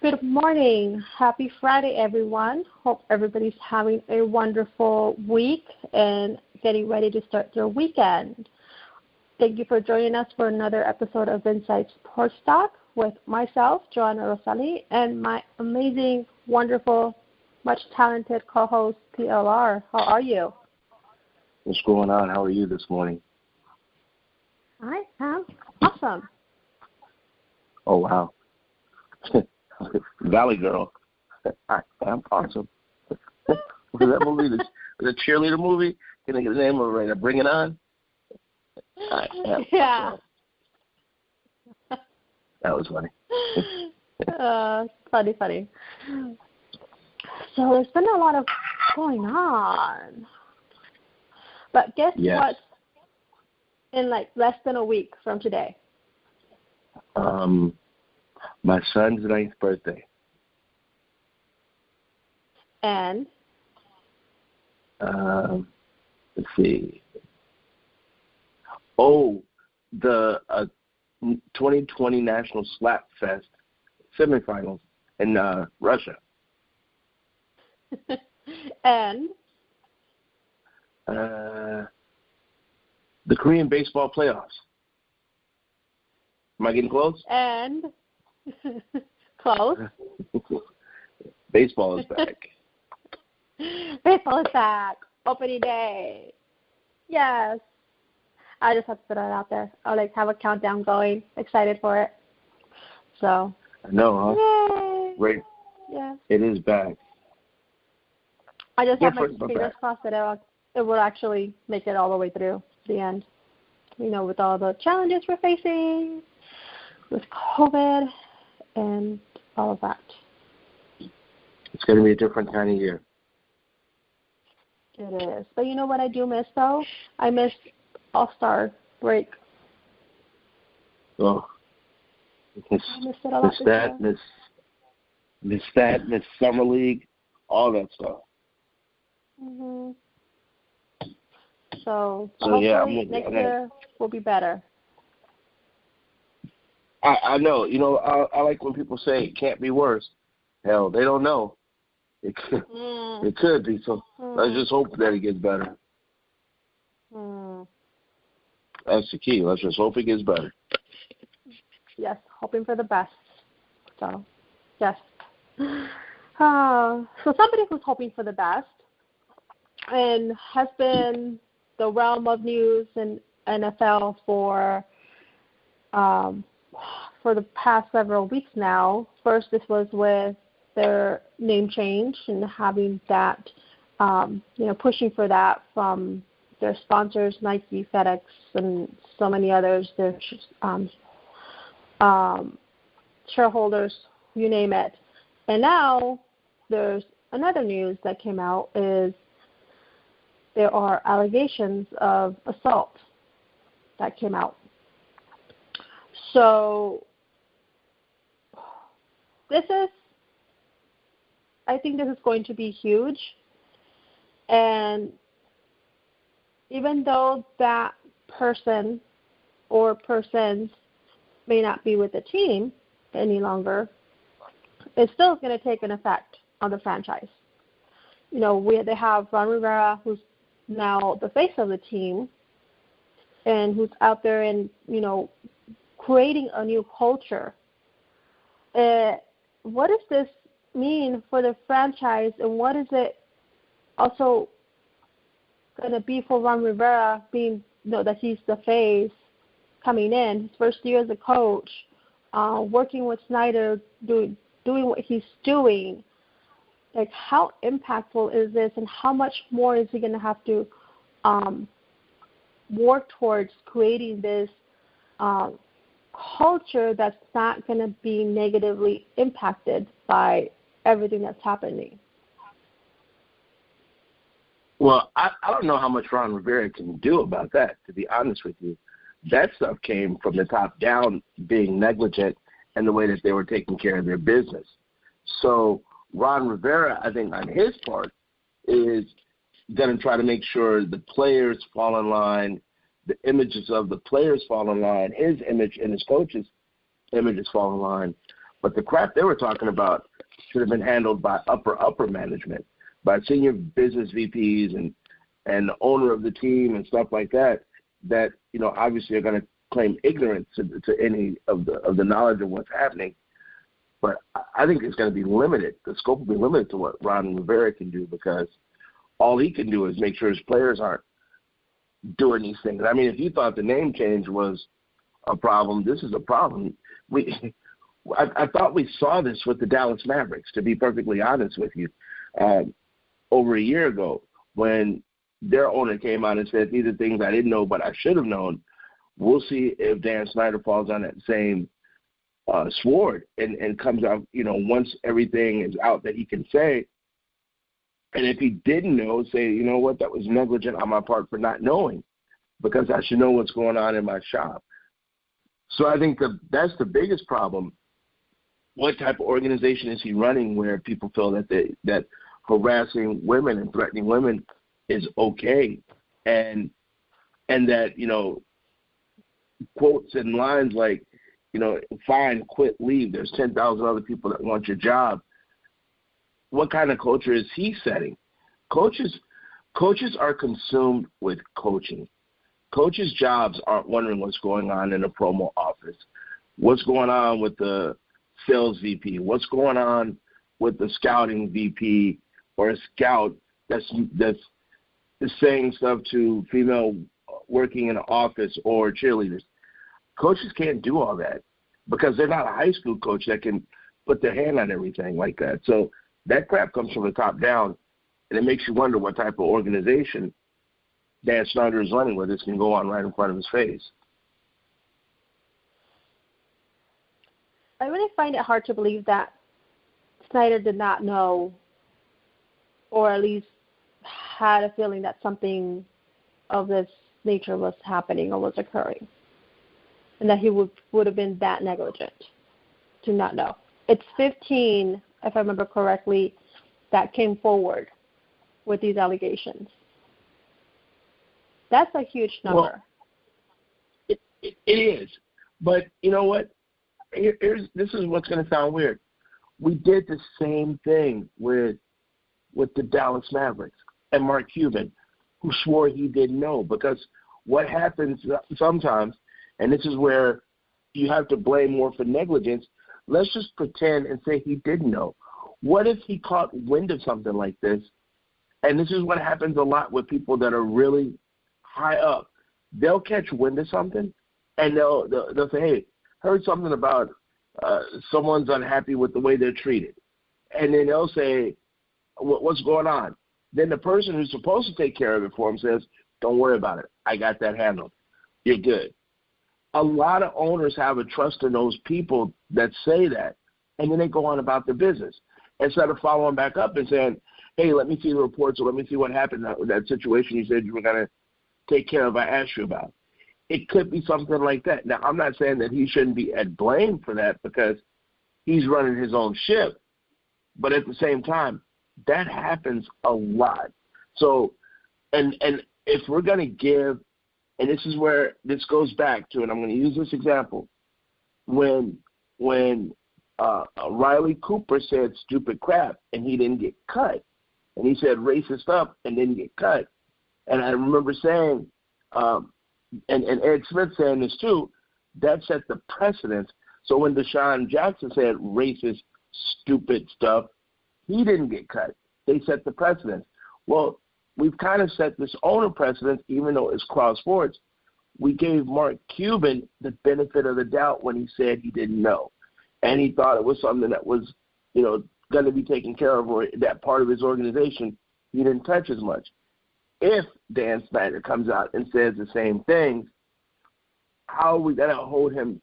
Good morning. Happy Friday, everyone. Hope everybody's having a wonderful week and getting ready to start their weekend. Thank you for joining us for another episode of Inside Sports Talk with myself, Johanna-Rosalye, and my amazing, wonderful, much talented co-host, PLR. How are you? What's going on? How are you this morning? I am awesome. Oh, wow. Valley Girl. I'm awesome. Was that movie the cheerleader movie? Can I get the name of it right? Bring It On? Yeah. That was funny. Funny. So there's been a lot of going on. But guess what? In like less than a week from today. My son's 9th birthday. And? Let's see. Oh, the 2020 National Slap Fest semifinals in Russia. And? The Korean baseball playoffs. Am I getting close? And? Close. Baseball is back. Baseball is back. Opening day. Yes. I just have to put that out there. I'll have a countdown going. Excited for it. So. I know, huh? Yay. Right. Yes. It is back. I just have my fingers crossed that it will actually make it all the way through the end. You know, with all the challenges we're facing, with COVID, and all of that. It's going to be a different kind of year. It is. But you know what I do miss, though? I miss All-Star break. Oh. I miss it a lot. Miss that, miss Summer League, all that stuff. Mm-hmm. So yeah, next year will be better. I know. You know, I like when people say it can't be worse. Hell, they don't know. It could be. So let's just hope that it gets better. That's the key. Let's just hope it gets better. Yes, hoping for the best. So, yes. So somebody who's hoping for the best and has been the realm of news in NFL for the past several weeks now. First, this was with their name change and having that, pushing for that from their sponsors, Nike, FedEx, and so many others, their shareholders, you name it. And now there's another news that came out is there are allegations of assault that came out. So I think this is going to be huge. And even though that person or persons may not be with the team any longer, it's still going to take an effect on the franchise. You know, they have Ron Rivera, who's now the face of the team, and who's out there and, creating a new culture. What does this mean for the franchise, and what is it also going to be for Ron Rivera, being that he's the face coming in, his first year as a coach, working with Snyder, doing what he's doing? Like, how impactful is this, and how much more is he going to have to work towards creating this culture that's not going to be negatively impacted by everything that's happening? Well, I don't know how much Ron Rivera can do about that, to be honest with you. That stuff came from the top down, being negligent in the way that they were taking care of their business. So Ron Rivera, I think on his part, is going to try to make sure the players fall in line, the images of the players fall in line, his image and his coach's images fall in line. But the crap they were talking about should have been handled by upper management, by senior business VPs and the owner of the team and stuff like that, obviously are going to claim ignorance to any of the knowledge of what's happening. But I think it's going to be limited. The scope will be limited to what Ron Rivera can do, because all he can do is make sure his players aren't doing these things. I mean, if you thought the name change was a problem, this is a problem. I thought we saw this with the Dallas Mavericks, to be perfectly honest with you, over a year ago, when their owner came out and said, these are things I didn't know but I should have known. We'll see if Dan Snyder falls on that same sword and comes out, once everything is out that he can say. And if he didn't know, say, you know what, that was negligent on my part for not knowing, because I should know what's going on in my shop. So I think that's the biggest problem. What type of organization is he running where people feel that harassing women and threatening women is okay, and that, quotes and lines like, fine, quit, leave. There's 10,000 other people that want your job. What kind of culture is he setting? Coaches are consumed with coaching. Coaches' jobs aren't wondering what's going on in the promo office, what's going on with the sales VP, what's going on with the scouting VP or a scout that's saying stuff to female working in an office or cheerleaders. Coaches can't do all that because they're not a high school coach that can put their hand on everything like that. So that crap comes from the top down, and it makes you wonder what type of organization Dan Snyder is running where this can go on right in front of his face. I really find it hard to believe that Snyder did not know, or at least had a feeling that something of this nature was happening or was occurring, and that he would have been that negligent to not know. It's 15, if I remember correctly, that came forward with these allegations. That's a huge number. Well, it is. But you know what? This is what's going to sound weird. We did the same thing with the Dallas Mavericks and Mark Cuban, who swore he didn't know. Because what happens sometimes, and this is where you have to blame more for negligence, let's just pretend and say he didn't know. What if he caught wind of something like this? And this is what happens a lot with people that are really high up. They'll catch wind of something, and they'll say, hey, heard something about someone's unhappy with the way they're treated. And then they'll say, what's going on? Then the person who's supposed to take care of it for him says, don't worry about it. I got that handled. You're good. A lot of owners have a trust in those people that say that, and then they go on about their business instead of following back up and saying, hey, let me see the reports, or let me see what happened with that situation you said you were going to take care of, I asked you about. It could be something like that. Now, I'm not saying that he shouldn't be at blame for that because he's running his own ship. But at the same time, that happens a lot. So, and if we're going to give, and this is where this goes back to, and I'm going to use this example, when Riley Cooper said stupid crap and he didn't get cut, and he said racist stuff and didn't get cut, and I remember saying, and Ed Smith saying this too, that set the precedence. So when Deshaun Jackson said racist, stupid stuff, he didn't get cut. They set the precedence. Well, we've kind of set this owner precedence, even though it's cross sports. We gave Mark Cuban the benefit of the doubt when he said he didn't know, and he thought it was something that was, going to be taken care of, or that part of his organization he didn't touch as much. If Dan Snyder comes out and says the same thing, how are we going to hold him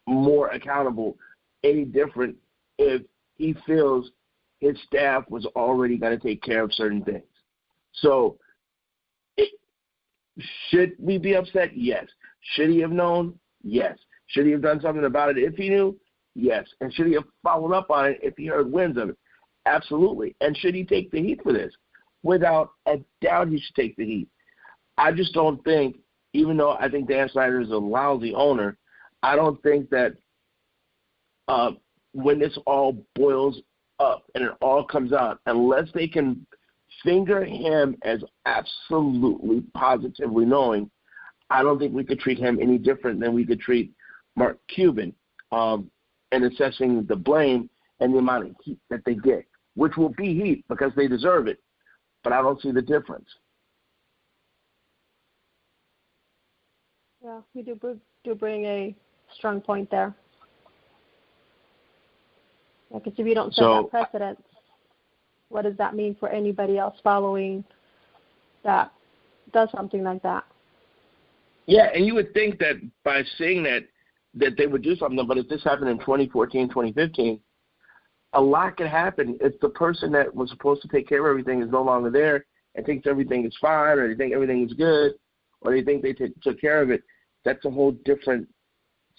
more accountable, any different, if he feels his staff was already going to take care of certain things? So should we be upset? Yes. Should he have known? Yes. Should he have done something about it if he knew? Yes. And should he have followed up on it if he heard winds of it? Absolutely. And should he take the heat for this? Without a doubt, he should take the heat. I just don't think, even though I think Dan Snyder is a lousy owner, I don't think that when this all boils up and it all comes out, unless they can finger him as absolutely positively knowing, I don't think we could treat him any different than we could treat Mark Cuban in assessing the blame and the amount of heat that they get, which will be heat because they deserve it, but I don't see the difference. Yeah, you do bring a strong point there. Because if you don't set that precedent, what does that mean for anybody else following that does something like that? Yeah, and you would think that by saying that they would do something, but if this happened in 2014, 2015, a lot could happen if the person that was supposed to take care of everything is no longer there and thinks everything is fine, or they think everything is good, or they think they took care of it. That's a whole different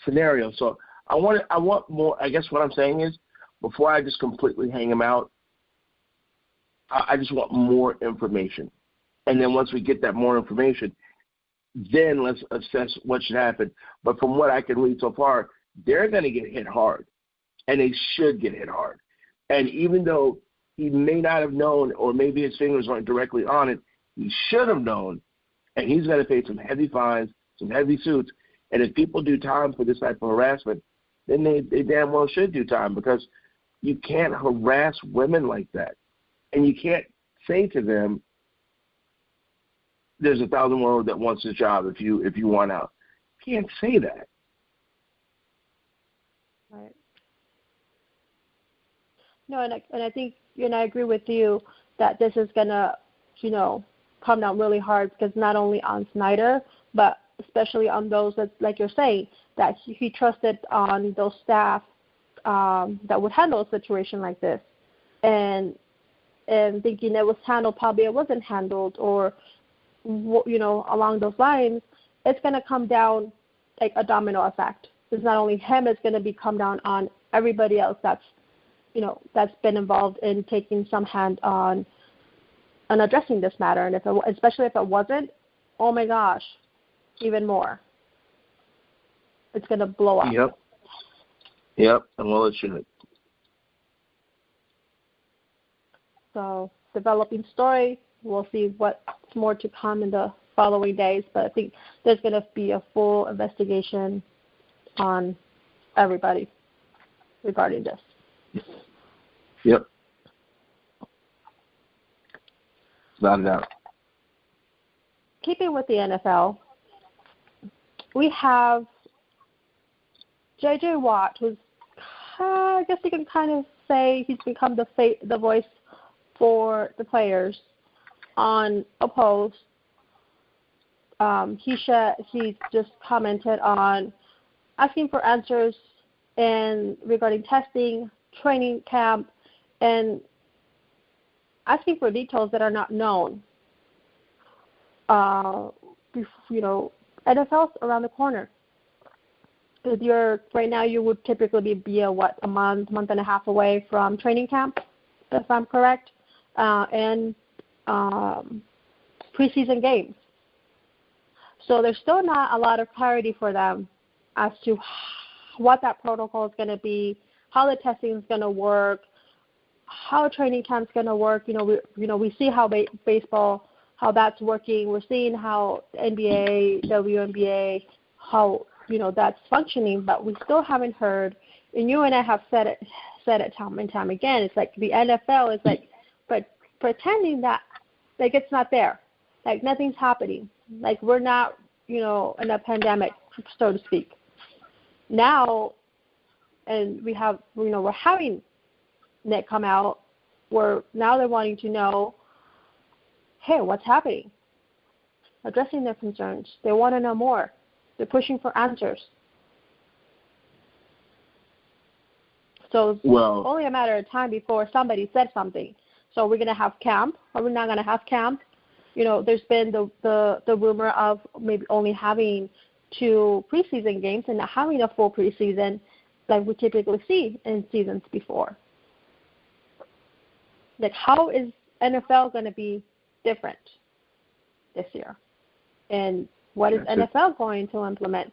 scenario. So I want more. I guess what I'm saying is, before I just completely hang him out, I just want more information. And then once we get that more information, then let's assess what should happen. But from what I can read so far, they're going to get hit hard, and they should get hit hard. And even though he may not have known, or maybe his fingers weren't directly on it, he should have known, and he's going to pay some heavy fines, some heavy suits. And if people do time for this type of harassment, then they damn well should do time, because you can't harass women like that. And you can't say to them, there's 1,000 women that wants this job if you want out. You can't say that. Right. No, and I think, and I agree with you that this is going to, come down really hard, because not only on Snyder, but especially on those that, like you're saying, that he trusted on those staff that would handle a situation like this, and thinking it was handled, probably it wasn't handled, or along those lines. It's going to come down like a domino effect. It's not only him; it's going to come down on everybody else that's been involved in taking some hand on addressing this matter. And especially if it wasn't, oh my gosh, even more. It's going to blow up. Yep, and well, it should. So, developing story. We'll see what's more to come in the following days, but I think there's going to be a full investigation on everybody regarding this. Yep. Without a doubt. Keeping with the NFL, we have J.J. Watt, who's, I guess you can kind of say he's become the voice for the players on a post. He just commented on asking for answers and regarding testing, training camp, and asking for details that are not known. NFL's around the corner. Right now, you would typically be a month and a half away from training camp, if I'm correct, and preseason games. So there's still not a lot of clarity for them as to what that protocol is going to be, how the testing is going to work, how training camp's going to work. We see how baseball, how that's working. We're seeing how NBA, WNBA, how that's functioning, but we still haven't heard. And you and I have said it time and time again. It's like the NFL is like, but pretending that like it's not there, like nothing's happening, like we're not, in a pandemic, so to speak. Now, and we have, we're having Nick come out, where now they're wanting to know, hey, what's happening? Addressing their concerns. They want to know more. They're pushing for answers. So it's only a matter of time before somebody said something. So we're going to have camp, or we're not going to have camp. There's been the rumor of maybe only having 2 preseason games and not having a full preseason like we typically see in seasons before. Like, how is NFL going to be different this year? And what is NFL going to implement